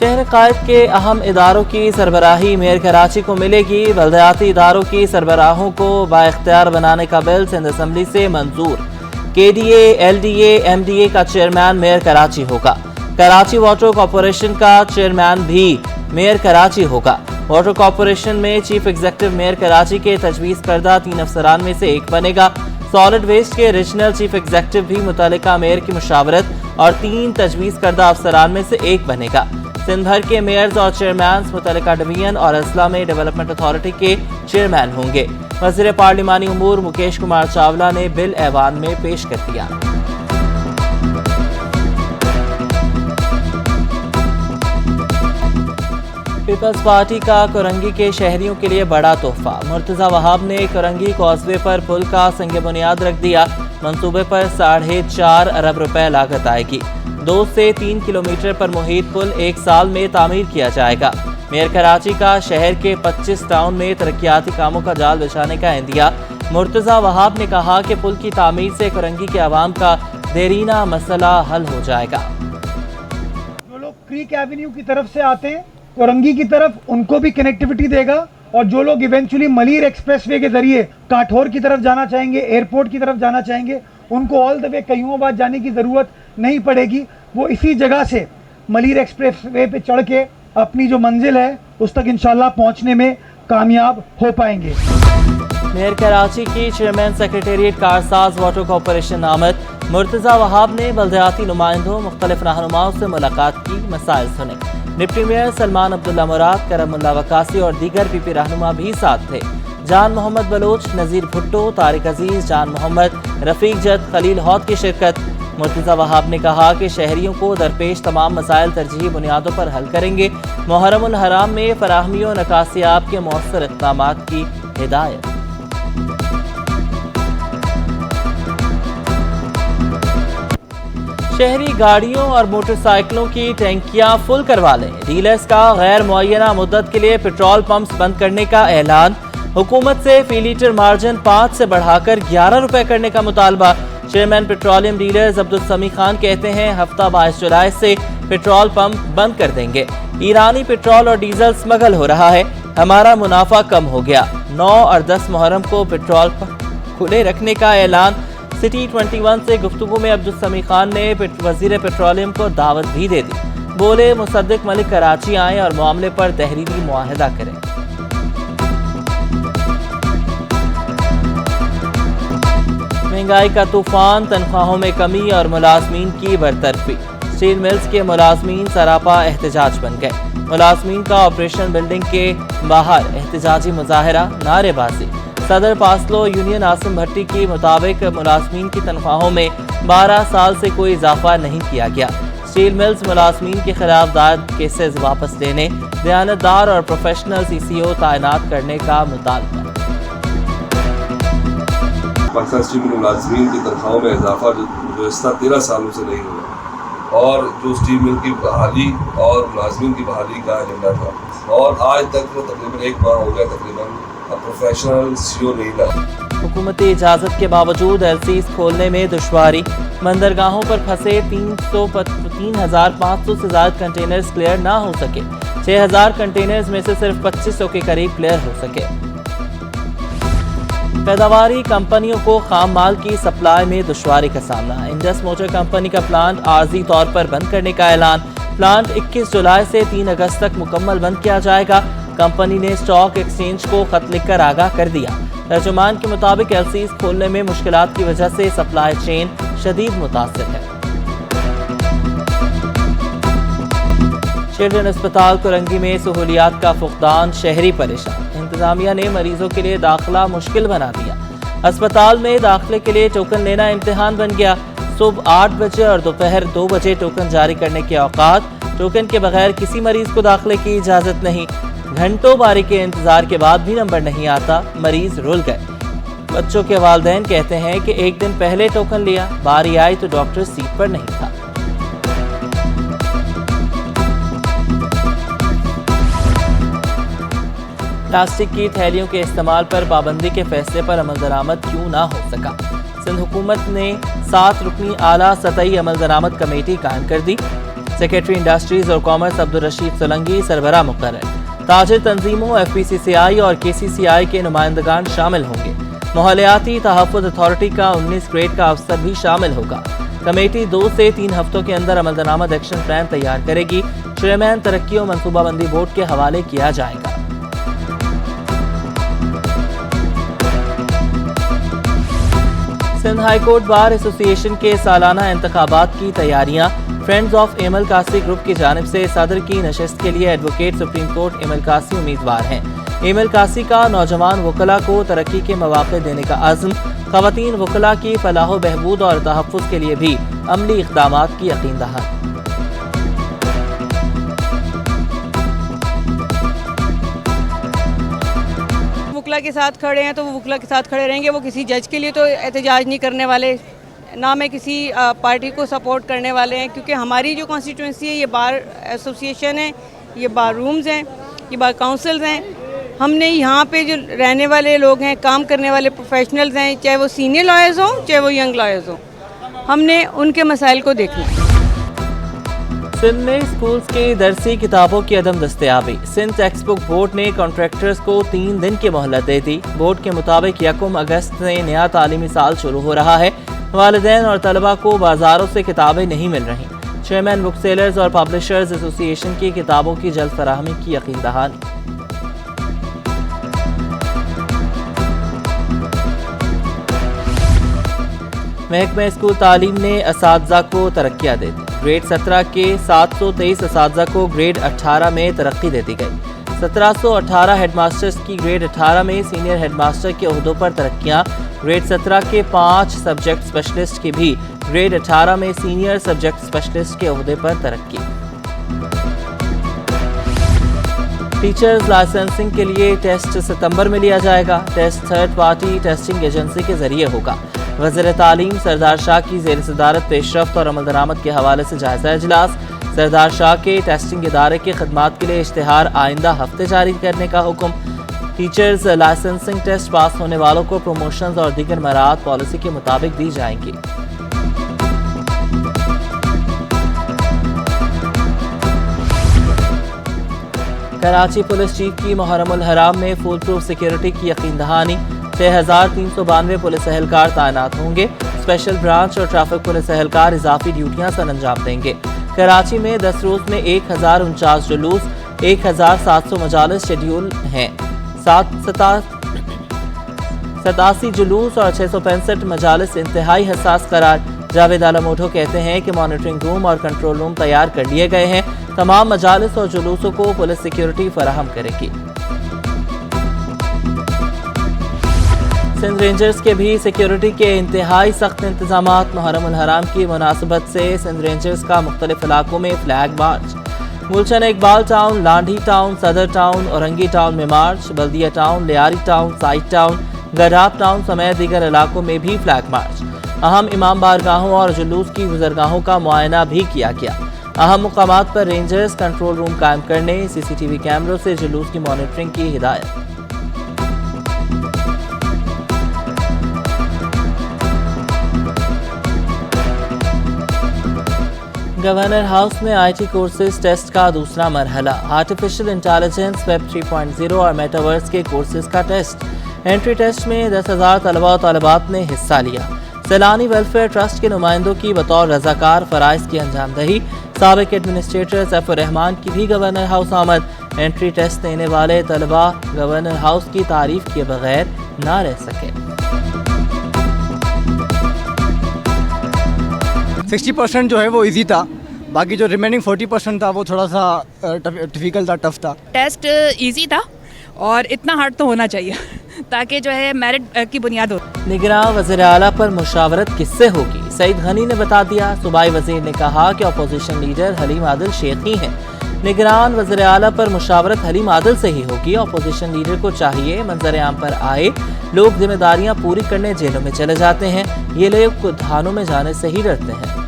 شہر قائد کے اہم اداروں کی سربراہی میئر کراچی کو ملے گی۔ بلدیاتی اداروں کی سربراہوں کو بااختیار بنانے کا بل سندھ اسمبلی سے منظور۔ K D A, L D A, M D A کا چیئرمین میئر کراچی ہوگا۔ کراچی واٹر کارپوریشن کا چیئرمین بھی میئر کراچی ہوگا۔ واٹر کارپوریشن میں چیف ایگزیکٹو میئر کراچی کے تجویز کردہ 3 افسران میں سے ایک بنے گا۔ سالڈ ویسٹ کے ریجنل چیف ایگزیکٹو بھی متعلقہ میئر کی مشاورت اور 3 تجویز کردہ افسران میں سے ایک بنے گا۔ سندھ بھر کے میئرز اور چیئرمینز متعلقہ ڈویژن اور اضلاع میں ڈیولپمنٹ اتھارٹی کے چیئرمین ہوں گے۔ وزیر پارلیمانی امور مکیش کمار چاولہ نے بل ایوان میں پیش کر دیا۔ پیپلز پارٹی کا کورنگی کے شہریوں کے لیے بڑا تحفہ۔ مرتضی وہاب نے کورنگی کازوے پر پل کا سنگ بنیاد رکھ دیا۔ منصوبے پر 4.5 ارب روپے لاگت آئے گی۔ 2 سے 3 کلومیٹر پر محیط پل 1 سال میں تعمیر کیا جائے گا۔ میئر کراچی کا شہر کے 25 ٹاؤن میں ترقیاتی کاموں کا جال بچھانے کا عندیہ۔ مرتضی وہاب نے کہا کہ پل کی تعمیر سے کورنگی کے عوام کا دیرینہ مسئلہ حل ہو جائے گا۔ جو لوگ کریک ایونیو کی طرف سے آتے ہیں کورنگی کی طرف، ان کو بھی کنیکٹیوٹی دے گا، اور جو لوگ ایونچولی ملیر ایکسپریس وے کے ذریعے کاٹھور کی طرف جانا چاہیں گے، ایئرپورٹ کی طرف جانا چاہیں گے، ان کو آل دا وے کیوں آباد جانے کی ضرورت نہیں پڑے گی۔ وہ اسی جگہ سے ملیر ایکسپریس وے پہ چڑھ کے اپنی جو منزل ہے اس تک انشاءاللہ پہنچنے میں کامیاب ہو پائیں گے۔ میئر کراچی کی chairman secretariat Karsaz water corporation نامت مرتضی وہاب نے بلدیاتی نمائندوں مختلف رہنماؤں سے ملاقات کی، مسائل سنے۔ ڈپٹی میئر سلمان عبداللہ مراد، کرم اللہ وکاسی اور دیگر پی پی رہنما بھی ساتھ تھے۔ جان محمد بلوچ، نذیر بھٹو، طارق عزیز، جان محمد، رفیق جت، خلیل ہود کی شرکت۔ مرتضی وہاب نے کہا کہ شہریوں کو درپیش تمام مسائل ترجیحی بنیادوں پر حل کریں گے۔ محرم الحرام میں فراہمی و نکاسیاب کے مؤثر اقدامات کی ہدایت۔ شہری گاڑیوں اور موٹر سائیکلوں کی ٹینکیاں فل کروا لیں۔ ڈیلرز کا غیر معینہ مدت کے لیے پیٹرول پمپس بند کرنے کا اعلان۔ حکومت سے فی لیٹر مارجن 5 سے بڑھا کر 11 روپے کرنے کا مطالبہ۔ Chairman petroleum dealers Abdul Sami Khan کہتے ہیں ہفتہ 22 جولائی سے پیٹرول پمپ بند کر دیں گے۔ ایرانی پیٹرول اور ڈیزل سمگل ہو رہا ہے، ہمارا منافع کم ہو گیا۔ 9 اور 10 محرم کو پیٹرول پمپ کھلے رکھنے کا اعلان۔ سٹی 21 سے گفتگو میں عبدالسمی خان نے وزیر پیٹرولیم کو دعوت بھی دے دی۔ بولے مصدق ملک کراچی آئیں اور معاملے پر تحریری معاہدہ کریں۔ مہنگائی کا طوفان، تنخواہوں میں کمی اور ملازمین کی برطرفی۔ اسٹیل ملز کے ملازمین سراپا احتجاج بن گئے۔ ملازمین کا آپریشن بلڈنگ کے باہر احتجاجی مظاہرہ، نعرے بازی۔ صدر پاسلو یونین عاصم بھٹی کے مطابق ملازمین کی تنخواہوں میں 12 سال سے کوئی اضافہ نہیں کیا گیا۔ اسٹیل ملز ملازمین کے خلاف دائر کیسز واپس لینے، دیانتدار اور پروفیشنل سی سی او تعینات کرنے کا مطالبہ۔ پاکستان اسٹیل مل ملازمین کی تنخواہوں میں اضافہ جو گزشتہ 13 سالوں سے نہیں ہوا، اور جو اسٹیل مل کی بحالی اور ملازمین کی بحالی کا ایجنڈا تھا، اور آج تک تقریباً 1 ماہ ہو گیا تقریباً پروفیشنل سی او نہیں لگا۔ حکومتی اجازت کے باوجود ایل سیز کھولنے میں دشواری۔ بندرگاہوں پر پھنسے 3,500 سے زائد کنٹینرز کلیئر نہ ہو سکے۔ 6,000 کنٹینرز میں سے صرف 2500 کے قریب کلیئر ہو سکے۔ پیداواری کمپنیوں کو خام مال کی سپلائی میں دشواری کا سامنا۔ انڈس موٹر کمپنی کا پلانٹ عارضی طور پر بند کرنے کا اعلان۔ پلانٹ 21 جولائی سے 3 اگست تک مکمل بند کیا جائے گا۔ کمپنی نے اسٹاک ایکسچینج کو خط لکھ کر آگاہ کر دیا۔ ترجمان کے مطابق ایل سیز کھولنے میں مشکلات کی وجہ سے سپلائی چین شدید متاثر ہے۔ چلڈرن اسپتال کورنگی میں سہولیات کا فقدان، شہری پریشان۔ انتظامیہ نے مریضوں کے لیے داخلہ مشکل بنا دیا۔ اسپتال میں داخلے کے لیے ٹوکن لینا امتحان بن گیا۔ صبح 8 بجے اور دوپہر 2 بجے ٹوکن جاری کرنے کے اوقات۔ ٹوکن کے بغیر کسی مریض کو داخلے کی اجازت نہیں۔ گھنٹوں باری کے انتظار کے بعد بھی نمبر نہیں آتا، مریض رول گئے۔ بچوں کے والدین کہتے ہیں کہ ایک دن پہلے ٹوکن لیا، باری آئی تو ڈاکٹر سیٹ پر نہیں تھا۔ پلاسٹک کی تھیلیوں کے استعمال پر پابندی کے فیصلے پر عمل درآمد کیوں نہ ہو سکا؟ سندھ حکومت نے 7 رکنی اعلیٰ سطحی عمل درآمد کمیٹی قائم کر دی۔ सेक्रेटरी इंडस्ट्रीज और कॉमर्स अब्दुल रशीद सोलंकी सरबराह मुकर्रर। ताजिर तंजीमों, FPCCI और KCCI के नुमाइंदगान शामिल होंगे। माहौलियाती तहफ़्फ़ुज़ अथॉरिटी का 19 ग्रेड का अफसर भी शामिल होगा। कमेटी 2 से 3 हफ्तों के अंदर अमलदरामद एक्शन प्लान तैयार करेगी। चेयरमैन तरक्की और मनसूबाबंदी बोर्ड के हवाले किया जाएगा। Sindh high court bar association के सालाना इंतखाबात की तैयारियां। Friends of Aimal Kasi group की जानिब से सदर की नशस्त के लिए एडवोकेट सुप्रीम कोर्ट एमल कासी उम्मीदवार हैं। एमल कासी का नौजवान वकला को तरक्की के मौक़े देने का अज़्म, ख़वातीन वकला की फलाह बहबूद और तहफ़्फ़ुज़ के लिए भी अमली इक़दामात की यकीन दहानी। वकला के साथ खड़े हैं तो वो वकला के साथ खड़े रहेंगे। वो किसी जज के लिए तो एहतजाज नहीं करने वाले, ना में किसी पार्टी को सपोर्ट करने वाले हैं, क्योंकि हमारी जो कॉन्स्टिट्यूंसी है ये बार एसोसिएशन है, ये बार रूम्स हैं, ये बार काउंसिल्स हैं। हमने यहाँ पे जो रहने वाले लोग हैं, काम करने वाले प्रोफेशनल्स हैं, चाहे वो सीनियर लॉयर्स हों चाहे वो यंग लॉयर्स हों, हमने उनके मसाइल को देखना है। सिंध में स्कूल्स की दरसी किताबों की अदम दस्तयाबी। सिंध टेक्स्ट बुक बोर्ड ने कॉन्ट्रैक्टर्स को 3 दिन की मोहलत दे दी। बोर्ड के मुताबिक 1 अगस्त से नया तालीमी साल शुरू हो रहा है। वालिदैन और तलबा को बाजारों से किताबें नहीं मिल रही। चेयरमैन बुक सेलर्स और पब्लिशर्स एसोसिएशन की किताबों की जल्द फराहमी की यकीन दहानी। महकमा स्कूल तालीम ने असातिज़ा को तरक्कियाँ दे दी। ग्रेड 17 के 723 असातिज़ा को ग्रेड 18 में तरक्की दे दी गई। 1718 हेडमास्टर्स की ग्रेड 18 में सीनियर हेडमास्टर के ओहदों पर तरक्कियाँ। ग्रेड 17 के 5 सब्जेक्ट स्पेशलिस्ट की भी ग्रेड 18 में सीनियर सब्जेक्ट स्पेशलिस्ट के ओहदे पर तरक्की। टीचर्स लाइसेंसिंग के लिए टेस्ट सितंबर में लिया जाएगा। Test third party testing agency के जरिए होगा। वज़ीर तालीम सरदार शाह की ज़ेर सदारत पेशरफ्त और अमल दरामद के हवाले से जायज़ा इजलास। सरदार शाह के टेस्टिंग इदारे के खदमात के लिए इश्तिहार आइंदा हफ्ते जारी करने का हुक्म। टीचर्स लाइसेंसिंग टेस्ट पास होने वालों को प्रमोशंस और दीगर मराहत पॉलिसी के मुताबिक दी जाएंगी। कराची पुलिस चीफ की मुहर्रमुल हराम में फुल प्रूफ सिक्योरिटी की यकीन दहानी। 6392 पुलिस एहलकार तैनात होंगे। स्पेशल ब्रांच और ट्रैफिक पुलिस एहलकार इजाफी ड्यूटियां सर अंजाम देंगे। कराची में 10 रोज में 1049 जुलूस, 1700 मजालिस शेड्यूल हैं। 87 जुलूस और 665 मजालिस इंतहाई हसास करार। जावेद आलम ओढो कहते हैं कि मॉनिटरिंग रूम और कंट्रोल रूम तैयार कर लिए गए हैं। तमाम मजालिस और जुलूसों को पुलिस सिक्योरिटी फराहम करेगी। सिंध रेंजर्स के भी सिक्योरिटी के इंतहाई सख्त इंतजामात। मुहर्रमुल हराम की मुनासबत से सिंध रेंजर्स का मुख्तलिफ इलाकों में flag march. Gulshan Iqbal town, Landhi town, Saddar town, Orangi town में march. Baldia town, Lyari town, site town, गराब टाउन समेत दीगर इलाकों में भी फ्लैग मार्च। अहम इमाम बारगाहों और जुलूस की गुजरगाहों का मुआयना भी किया गया। अहम मुकामात पर रेंजर्स कंट्रोल रूम कायम करने, CCTV कैमरों से जुलूस की मॉनिटरिंग की हिदायत। गवर्नर हाउस में IT कोर्सेज टेस्ट का दूसरा मरहला। आर्टिफिशियल इंटेलिजेंस, वेब 3.0 और मेटावर्स के कोर्सेज का टेस्ट। एंट्री टेस्ट में 10,000 तलबा और तलबात ने हिस्सा लिया। सैलानी वेलफेयर ट्रस्ट के नुमाइंदों की बतौर रजाकार फराइज की अंजामदही। साबिक एडमिनिस्ट्रेटर सैफुर रहमान की भी गवर्नर हाउस आमद। एंट्री टेस्ट देने वाले तलबा गवर्नर हाउस की तारीफ किए बगैर ना रह सके। 60% जो है वो इजी था, बाकी जो रिमेनिंग 40% था वो थोड़ा सा डिफिकल्ट था, टफ था। टेस्ट इजी था और इतना हार्ड तो होना चाहिए ताकि जो है मेरिट की बुनियाद हो। निगरान वज़ीर आला पर मुशावरत किससे होगी? सईद गनी ने बता दिया। सूबाई वज़ीर ने कहा कि अपोजिशन लीडर हलीम आदिल शेख ही हैं। निगरान वज़ीर आला पर मुशावरत हलीम आदिल से ही होगी। अपोजिशन लीडर को चाहिए मंजर आम पर आए। लोग जिम्मेदारियां पूरी करने जेलों में चले जाते हैं, ये लोग थानों में जाने से ही डरते हैं।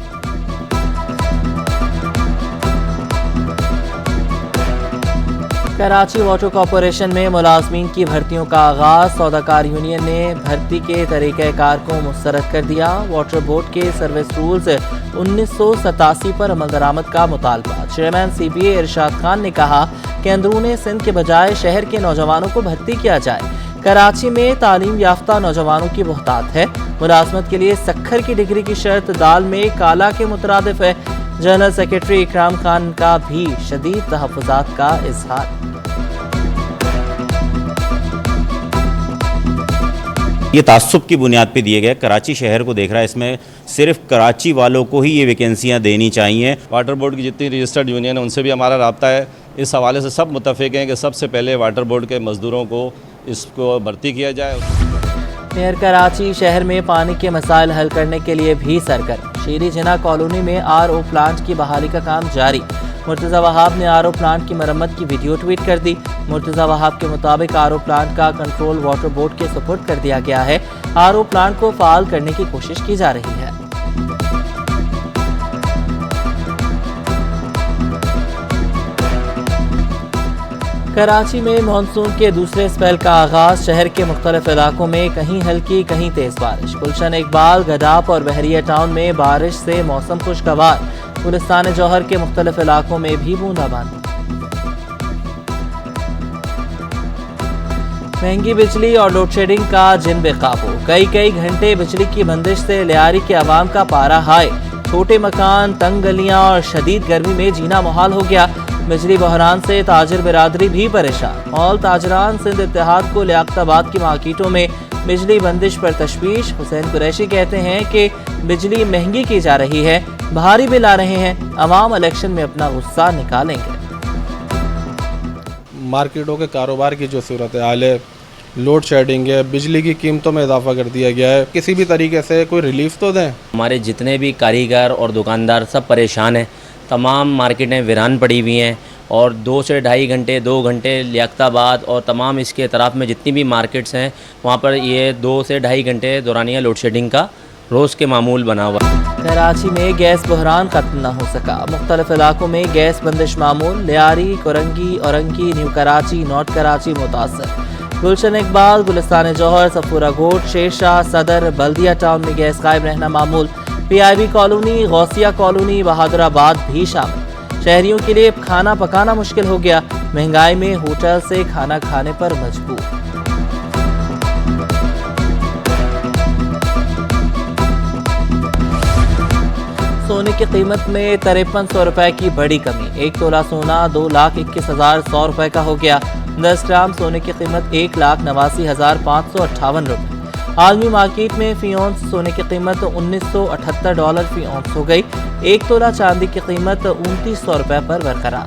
कराची वाटर कॉरपोरेशन में मुलाजमीन की भर्तियों का आगाज, सौदाकार यूनियन ने भर्ती के तरीक़ाकार को मुस्तरद कर दिया। वाटर बोर्ड के सर्विस रूल्स 1987 पर अमल दरामद का मुतालबा। चेयरमैन CBA इरशाद खान ने कहा कि अंदरूने सिंध के बजाय शहर के नौजवानों को भर्ती किया जाए। कराची में तालीम याफ्ता नौजवानों की बहुतात है। मुलाजमत के लिए सक्खर की डिग्री की शर्त दाल में काला के मुतरादिफ है। जनरल सेक्रेटरी इकराम खान का भी शदीद तहफ़्फ़ुज़ात का इजहार। ये तासुब की बुनियाद पे दिए गए, कराची शहर को देख रहा है, इसमें सिर्फ कराची वालों को ही ये वैकेंसियाँ देनी चाहिए। वाटर बोर्ड की जितनी रजिस्टर्ड यूनियन है उनसे भी हमारा रब्ता है। इस हवाले से सब मुत्तफ़िक़ हैं कि सबसे पहले वाटर बोर्ड के मज़दूरों को इसको भर्ती किया जाए। मेयर कराची शहर में पानी के मसाइल हल करने के लिए भी सरगर्म। शीरी जिना कॉलोनी में RO प्लांट की बहाली का काम जारी। मुर्तज़ा वहाब ने RO प्लांट की मरम्मत की वीडियो ट्वीट कर दी। मुर्तज़ा वहाब के मुताबिक RO प्लांट का कंट्रोल वाटर बोर्ड के सुपुर्द कर दिया गया है। RO प्लांट को फाल करने की कोशिश की जा रही है। कराची में मानसून के दूसरे स्पेल का आगाज। शहर के मुख्तलिफ इलाकों में कहीं हल्की कहीं तेज बारिश। गुलशन इकबाल, गदाप और बहरिया टाउन में बारिश से मौसम खुशगवार। गुलिस्तान जौहर के मुख्तलिफ इलाकों में भी बूंदाबांदी। महंगी बिजली और लोड शेडिंग का जिन बेकाबू। कई घंटे बिजली की बंदिश से लियारी के अवाम का पारा हाई। छोटे मकान, तंग गलियां और शदीद गर्मी में जीना मुहाल हो गया। बिजली बहरान से ताजिर बिरादरी भी परेशान। मॉल ताजरान सिंध इत्तेहाद को लियाकताबाद की मार्केटों में बिजली बंदिश पर तशवीश। हुसैन कुरैशी कहते हैं कि बिजली महंगी की जा रही है, भारी बिल आ रहे हैं, अवाम इलेक्शन में अपना गुस्सा निकालेंगे। मार्केटों के कारोबार की जो सूरत हाल है, लोड शेडिंग है, बिजली की कीमतों में इजाफा कर दिया गया है, किसी भी तरीके से कोई रिलीफ तो दें। हमारे जितने भी कारीगर और दुकानदार सब परेशान हैं। तमाम मार्केटें वीरान पड़ी हुई हैं और 2 से 2.5 घंटे 2 घंटे लियाकताबाद और तमाम इसके अतराफ़ में जितनी भी मार्केट्स हैं वहाँ पर ये 2 से 2.5 घंटे दौरानिया लोड शेडिंग का रोज़ के मामूल बना हुआ है। कराची में गैस बहरान खत्म न हो सका। मुख्तलिफ इलाकों में गैस बंदिश मामूल। लियारी, कोरंगी, औरंगी, न्यू कराची, नॉर्थ कराची मुतासर। गुलशन इकबाल, गुलिस्तान जौहर, सफूरा गोट, शेरशाह, सदर, बल्दिया टाउन में गैस गायब रहना मामूल। PIB colony, Ghausia colony, Bahadurabad भी शामिल। शहरियों के लिए खाना पकाना मुश्किल हो गया। महंगाई में होटल से खाना खाने पर मजबूर। सोने की कीमत में 5300 रुपए की बड़ी कमी। 1 तोला सोना 2,21,100 रुपए का हो गया। 10 ग्राम सोने की कीमत 1,89,558 रुपए। आलमी मार्केट में फी औंस सोने की कीमत $1978 फी औंस हो गई। 1 तोला चांदी की कीमत 2900 रुपए पर बरकरार।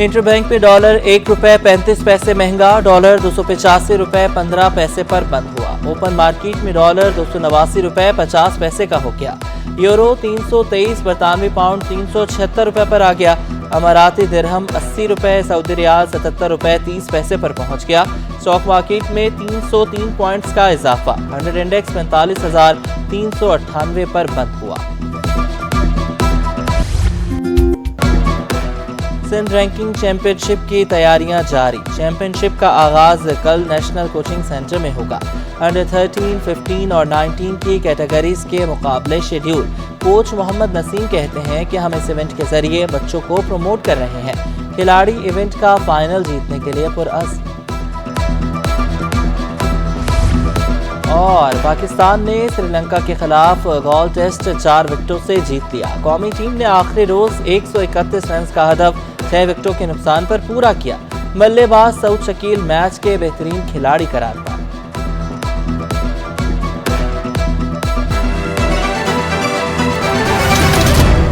इंटरबैंक में डॉलर 1 रुपए 35 पैसे महंगा। डॉलर 285 रुपए 15 पैसे पर बंद हुआ। ओपन मार्केट में डॉलर 289 रुपए 50 पैसे का हो गया। यूरो 323, बरतानवी पाउंड 376 रुपए पर आ गया। अमाराती दिरहम 80 रुपए, सऊदी रियाल 77 रुपए 30 पैसे पर पहुंच गया। स्टॉक मार्केट में 303 पॉइंट्स का इजाफा। 100 इंडेक्स 45,398 पर बंद हुआ। सिंध रैंकिंग चैंपियनशिप की तैयारियां जारी। चैंपियनशिप का आगाज कल नेशनल कोचिंग सेंटर में होगा। अंडर 13, 15 और 19 की कैटेगरीज के मुकाबले शेड्यूल। कोच मोहम्मद नसीम कहते हैं कि हम इस इवेंट के जरिए बच्चों को प्रमोट कर रहे हैं। खिलाड़ी इवेंट का फाइनल जीतने के लिए पुरअज़्म। और पाकिस्तान ने श्रीलंका के खिलाफ गॉल टेस्ट 4 विकेटों से जीत लिया। कौमी टीम ने आखिरी रोज 131 रन का हदफ 6 विकेटों के नुकसान पर पूरा किया। बल्लेबाज सऊद शकील मैच के बेहतरीन खिलाड़ी करार पाए।